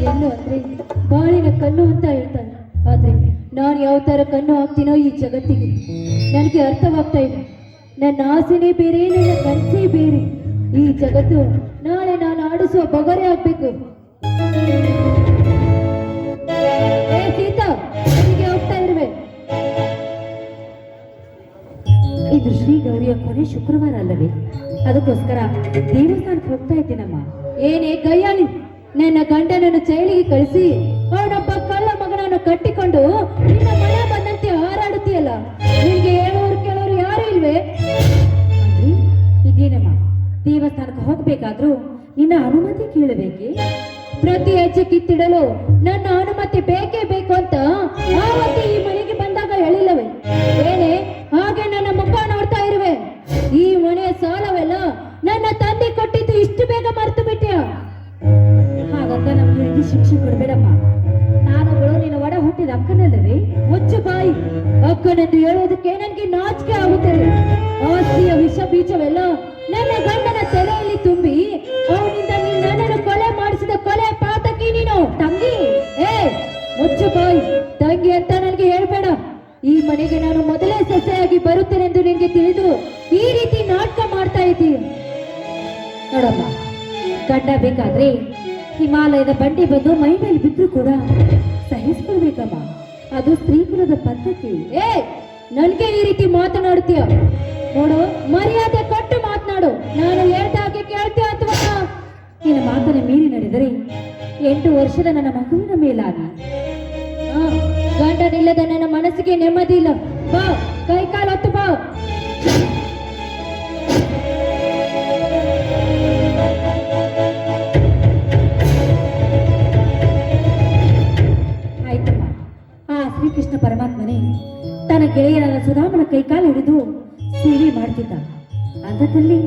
ಹೆಣ್ಣು ಅಂದ್ರೆ ಬಾಳಿನ ಕಣ್ಣು ಅಂತ ಹೇಳ್ತಾರೆ. ಆದ್ರೆ ನಾನು ಯಾವ ತರ ಕಣ್ಣು ಹಾಕ್ತೀನೋ ಈ ಜಗತ್ತಿಗೆ ನನಗೆ ಅರ್ಥವಾಗ್ತಾ ಇದೆ. ನನ್ನ ಆಸೆನೇ ಬೇರೆ, ನನ್ನ ಕನಸೇ ಬೇರೆ. ಈ ಜಗತ್ತು ನಾಳೆ ನಾನು ಆಡಿಸುವ ಬೊಗರೆ ಆಗ್ಬೇಕು. ಏ ಸೀತಾ, ನನಗೆ ಹೋಗ್ತಾ ಇರುವೆ. ಇದು ಶ್ರೀ ಗೌರಿಯ ಕೊನೆ ಶುಕ್ರವಾರ ಅಲ್ಲವೇ? ಅದಕ್ಕೋಸ್ಕರ ದೇವಸ್ಥಾನಕ್ಕೆ ಹೋಗ್ತಾ ಇದ್ದೀನಮ್ಮ. ಏನೇ ಕೈಯಾಳಿ, ನನ್ನ ಗಂಡನನ್ನು ಜೈಲಿಗೆ ಕಳಿಸಿ ಅವನೊಬ್ಬ ಕಳ್ಳ ಮಗನನ್ನು ಕಟ್ಟಿಕೊಂಡು ನಿನ್ನ ಮನೆ ಬಂದಂತೆ ಹಾರಾಡುತ್ತೀಯಲ್ಲ, ನಿನ್ಗೆ ಹೇಳೋರು ಕೇಳೋರು ಯಾರು ಇಲ್ವೇ? ಇದೇನಮ್ಮ, ದೇವಸ್ಥಾನಕ್ಕೆ ಹೋಗ್ಬೇಕಾದ್ರೂ ನಿನ್ನ ಅನುಮತಿ ಕೇಳಬೇಕೆ? ಪ್ರತಿ ಹೆಜ್ಜೆ ಕಿತ್ತಿಡಲು ನನ್ನ ಅನುಮತಿ ಬೇಕೇ ಬೇಕು ಅಂತ ಆವತ್ತು ಈ ಮನೆಗೆ ಬಂದಾಗ ಹೇಳಿಲ್ಲವೇ? ಏನೇ ಹಾಗೆ ನನ್ನ ಮುಖ ನೋಡ್ತಾ ಇರುವೆ? ಈ ಮನೆಯ ಸಾಲವೆಲ್ಲ ನನ್ನ ತಂದೆ ಕೊಟ್ಟಿದ್ದು ಇಷ್ಟು ಬೇಗ ಮರೆತು ಬಿಟ್ಟಿಯ? ಹಾಗಂತ ನಮ್ಗೆ ಶಿಕ್ಷೆ ಕೊಡ್ಬೇಡಮ್ಮ. ನಾನೊಬ್ಬಳು ನಿನ್ನ ಒಡ ಹುಟ್ಟಿದ ಅಕ್ಕನಲ್ಲವೇ? ಮುಚ್ಚು ಬಾಯಿ. ಅಕ್ಕನೆಂದು ಹೇಳೋದಕ್ಕೆ ನನಗೆ ನಾಚಿಕೆ ಆಗುತ್ತದೆ. ಆಸ್ತಿಯ ವಿಷ ಬೀಜವೆಲ್ಲ ನನ್ನ ಗಂಡನ ತಲೆಯಲ್ಲಿ ತುಂಬಿ ಅವನಿಂದ ನನ್ನನ್ನು ಕೊಲೆ ಮಾಡಿಸಿದ ಕೊಲೆ ಪಾತಕಿ ನೀನು. ತಂಗಿ, ಮುಚ್ಚು ಬಾಯಿ. ತಂಗಿ ಅಂತ ನನಗೆ ಹೇಳ್ಬೇಡ. ಈ ಮನೆಗೆ ನಾನು ಮೊದಲೇ ಸೊಸೆಯಾಗಿ ಬರುತ್ತೇನೆಂದು ನಿನಗೆ ತಿಳಿದು ಈ ರೀತಿ ನಾಟಕ ಮಾಡ್ತಾ ಇದ್ದೀಯ. ನೋಡಮ್ಮ, ಗಂಡ ಬೇಕಾದ್ರೆ ಹಿಮಾಲಯದ ಬಂಡಿ ಬಂದು ಮೈ ಮೇಲೆ ಬಿದ್ರು ಕೂಡ ಸಹಿಸ್ಕೊಳ್ಬೇಕಮ್ಮ. ಅದು ಸ್ತ್ರೀ ಕುಲದ ಪದ್ಧತಿ. ನನ್ಗೆ ಈ ರೀತಿ ಮಾತನಾಡ್ತೀಯ? ನೋಡು, ಮರ್ಯಾದೆ ಕೊಟ್ಟು ಮಾತನಾಡು. ನಾನು ಹೇಳ್ದ ಹಾಗೆ ಕೇಳ್ತೀಯ ಅಥವಾ ನಿನ್ನ ಮಾತನ್ನ ಮೀರಿ ನಡೆದರೆ 8 ವರ್ಷದ ನನ್ನ ಮಗುವಿನ ಮೇಲಾಗಿ ಗಂಡನಿಲ್ಲದ ನನ್ನ ಮನಸ್ಸಿಗೆ ನೆಮ್ಮದಿ ಇಲ್ಲ. ಬಾ, ಕೈ ಕಾಲು ಹೊತ್ತು ಬಾ. ಆಯ್ತಮ್ಮ. ಆ ಶ್ರೀಕೃಷ್ಣ ಪರಮಾತ್ಮನೇ ತನ್ನ ಗೆಳೆಯರಾದ ಸುಧಾಮನ ಕೈಕಾಲು ಹಿಡಿದು ಸೇವೆ ಮಾಡ್ತಿದ್ದ. ಅಂಥದ್ದಲ್ಲಿ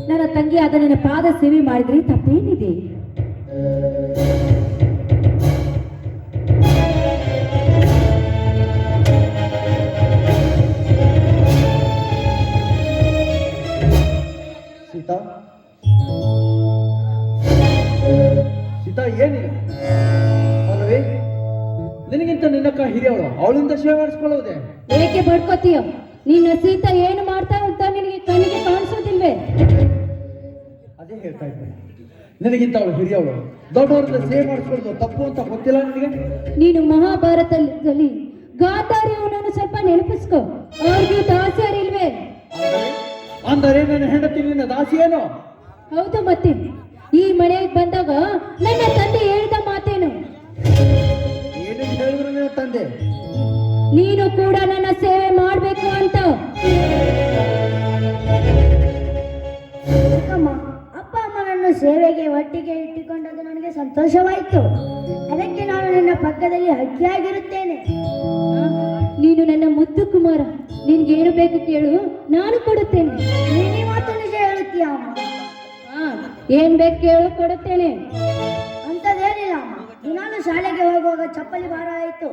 ನನ್ನ ತಂಗಿ ಆದ ನನ್ನ ಪಾದ ಸೇವೆ ಮಾಡಿದ್ರೆ ತಪ್ಪೇನಿದೆ? ಸೀತಾ, ಸೀತಾ, ಏನಿಲ್ಲ ಅಲ್ವೇ? ನಿನಗಿಂತ ನಿನ್ನಕ್ಕ ಹಿರಿಯವಳು, ಅವಳಿಂದ ಸೇವೆ ಮಾಡಿಸ್ಕೊಳ್ಳೋದೆ. ಏಕೆ ಬಡ್ಕೋತೀಯ? ನಿನ್ನ ಸೀತಾ ಏನು ಮಾಡ್ತಾಳೆ ಅಂತ ನಿನಗೆ ಕಣ್ಣಿಗೆ ಕಾಣಿಸೋದಿಲ್ವೇ? ಅದೇ ಹೇಳ್ತಾ ಇದ್ದೇನೆ, ನಿನಗಿಂತ ಅವಳು ಹಿರಿಯವಳು, ದೊಡ್ಡವರಿಂದ ಸೇವೆ ಮಾಡಿಸ್ಕೊಳ್ಳೋದು ತಪ್ಪು ಅಂತ ಗೊತ್ತಿಲ್ಲ ನಿನಗೆ? ನೀನು ಮಹಾಭಾರತದಲ್ಲಿ ಗಾಂಧಾರಿಯವನನ್ನು ಸ್ವಲ್ಪ ನೆನಪಿಸ್ಕೊ. ಅವ್ರಿಗೆ ದಾಸಿಯರಿಲ್ವೇ? ಅಂದರೆ ನನ್ನ ಹೆಂಡತಿ ನಿನ್ನ ದಾಸಿಯೇನು? ಹೌದು, ಮತ್ತೆ ಈ ಮನೆಗೆ ಬಂದಾಗ ನನ್ನ ತಂದೆ ಹೇಳಿದ ಮಾತೇನು? ಏನು ಹೇಳಿದ್ರು ನಿನ್ನ ತಂದೆ? ನೀನು ಕೂಡ ನನ್ನ ಸೇವೆ ಮಾಡಬೇಕು ಅಂತ. ಅಪ್ಪ ಅಮ್ಮನನ್ನು ಸೇವೆಗೆ ಒಟ್ಟಿಗೆ ಇಟ್ಟುಕೊಂಡದ್ದು ನನಗೆ ಸಂತೋಷವಾಯಿತು. ಅದಕ್ಕೆ ನಾನು ನನ್ನ ಪಕ್ಕದಲ್ಲಿ ಹಕ್ಕಿಯಾಗಿರುತ್ತೇನೆ. ನೀನು ನನ್ನ ಮುದ್ದು ಕುಮಾರ. ನಿನ್ಗೇನು ಬೇಕು ಕೇಳು, ನಾನು ಕೊಡುತ್ತೇನೆ. ನೀನೇ ಮಾತು ನಿಜ ಹೇಳುತ್ತೀಯ ಅಮ್ಮ? ಏನ್ ಬೇಕು ಕೇಳು, ಕೊಡುತ್ತೇನೆ. ಅಂತದೇನಿಲ್ಲ ಅಮ್ಮ. ದಿನಾಲು ಶಾಲೆಗೆ ಹೋಗುವಾಗ ಚಪ್ಪಲಿ ಭಾರ ಆಯಿತು,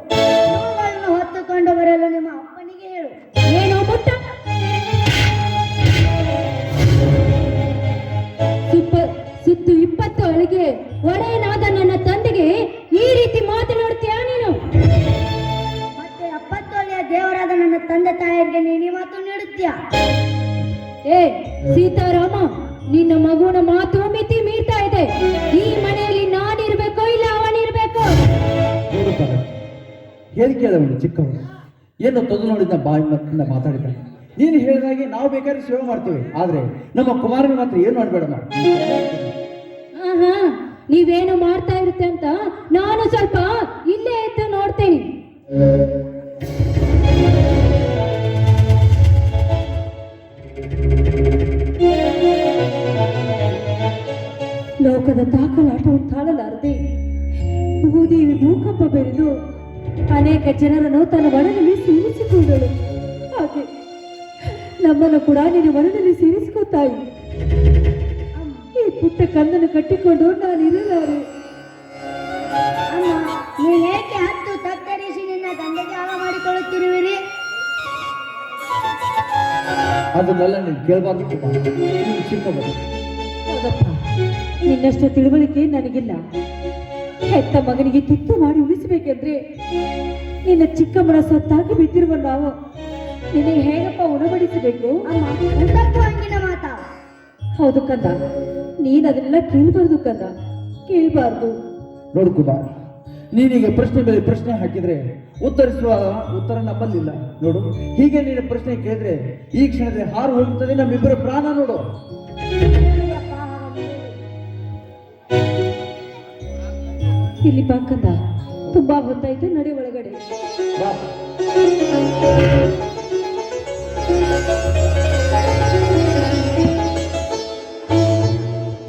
ಅವುಗಳನ್ನು ಹೊತ್ತುಕೊಂಡು ಬರಲು ನಿಮ್ಮ ಅಪ್ಪನಿಗೆ ಹೇಳು. ಏನೋ ಮುಟ್ಟ ಸುತ್ತು 20 ಅಳಿಗೆ ಒಡೆಯನಾದ ನನ್ನ ತಂದೆಗೆ ಈ ರೀತಿ ಮಾತನಾಡ್ತೀಯ ನೀನು? ಮತ್ತೆ 70 ಒಲೆಯ ದೇವರಾದ ನನ್ನ ತಂದೆ ತಾಯಿಯರಿಗೆ ನೀನೇ ಮಾತು ನೀಡುತ್ತೀಯ? ಸೀತಾರಾಮ, ನಿನ್ನ ಮಗುವಿನ ಮಾತು ಮಿತಿ ಮೀರ್ತಾ ಇದೆ. ಈ ಮನೆಯಲ್ಲಿ ನಾನಿರ್ಬೇಕೋ ಇಲ್ಲ ಅವನಿರ್ಬೇಕೋ? ಹೇಳಿಕೆದವನು ಚಿಕ್ಕವನು, ಏನು ತೊದು ನೋಡಿದ ಬಾಯಿ ಮತ್ತಿಂದ ಮಾತಾಡಿದ. ನೀನು ಹೇಳಿದಾಗೆ ನಾವು ಬೇಕಾದ್ರೆ ಸೇವೆ ಮಾಡ್ತೇವೆ, ಆದ್ರೆ ನಮ್ಮ ಕುಮಾರನ ಮಾತ್ರ ಏನು ಮಾಡಬೇಡಮ್ಮ. ನೀವೇನು ಮಾಡ್ತಾ ಇರುತ್ತೆ ಅಂತ ನಾನು ಸ್ವಲ್ಪ ಇಲ್ಲೇ ಎದ್ದು ನೋಡ್ತೇನೆ. ಲೋಕದ ತಾಕಲಾಟವನ್ನು ತಾಳಲಾರದೆ ಭೂದೇವಿ ಭೂಕಂಪ ಬೆಳೆದು ಅನೇಕ ಜನರನ್ನು ತನ್ನ ಒಡನಲ್ಲಿ ಸೇರಿಸಿಕೊಂಡಳು. ಹಾಗೆ ನಮ್ಮನ್ನು ಕೂಡ ನೀನು ಒಡನಲ್ಲಿ ಸೇರಿಸಿಕೊತಾಯಿ. ಈ ಪುಟ್ಟ ಕಣ್ಣನ್ನು ಕಟ್ಟಿಕೊಂಡು ನಾನು ಇರಲಾರೆ. ಅಮ್ಮ, ನೀನೇಕೆ ಹತ್ತು ತತ್ತರಿಸಿ ನಿನ್ನ ತಂದೆಗೆ ಹಾಳ ಮಾಡಿಕೊಳ್ಳುತ್ತಿರುವಿರಿ? ಅದನ್ನೆಲ್ಲ ನೀನು ಕೇಳಬಾರ್ದು ಚಿಕ್ಕವರು. ಹೌದಪ್ಪ, ನಿನ್ನಷ್ಟು ತಿಳುವಳಿಕೆ ನನಗಿಲ್ಲ. ಹೆತ್ತ ಮಗನಿಗೆ ತುತ್ತು ಮಾಡಿ ಉಳಿಸಬೇಕೆಂದ್ರೆ ನಿನ್ನ ಚಿಕ್ಕಮ್ಮನ ಸತ್ತಾಗಿ ಬಿದ್ದಿರುವ ನಾವು ನಿನಗೆ ಹೇಗಪ್ಪ ಉಣಬಡಿಸಬೇಕು? ಅಮ್ಮ ಎಂತಕ್ಕೂ ಹಂಗಿನ ಮಾತಾ? ಹೌದು ಕಂದ, ನೀನ್ ಅದನ್ನೆಲ್ಲ ಕೇಳಬಾರ್ದು ಕಂದ, ಕೇಳಬಾರ್ದು. ನೋಡು ಕುಮಾರ್, ನೀನೀಗ ಪ್ರಶ್ನೆ ಮೇಲೆ ಪ್ರಶ್ನೆ ಹಾಕಿದ್ರೆ ಉತ್ತರಿಸುವ ಉತ್ತರ ನಮ್ಮಲ್ಲಿಲ್ಲ. ನೋಡು, ಹೀಗೆ ನೀನು ಪ್ರಶ್ನೆ ಕೇಳಿದ್ರೆ ಈ ಕ್ಷಣದಲ್ಲಿ ಹಾರು ಹೋಗುತ್ತದೆ ನಮ್ಮಿಬ್ಬರ ಪ್ರಾಣ. ನೋಡು, ಇಲ್ಲಿ ಬಾ ಕಂದ, ತುಂಬಾ ಹೊತ್ತಾಯ್ತು, ನಡೆ ಒಳಗಡೆ. ಬಾ.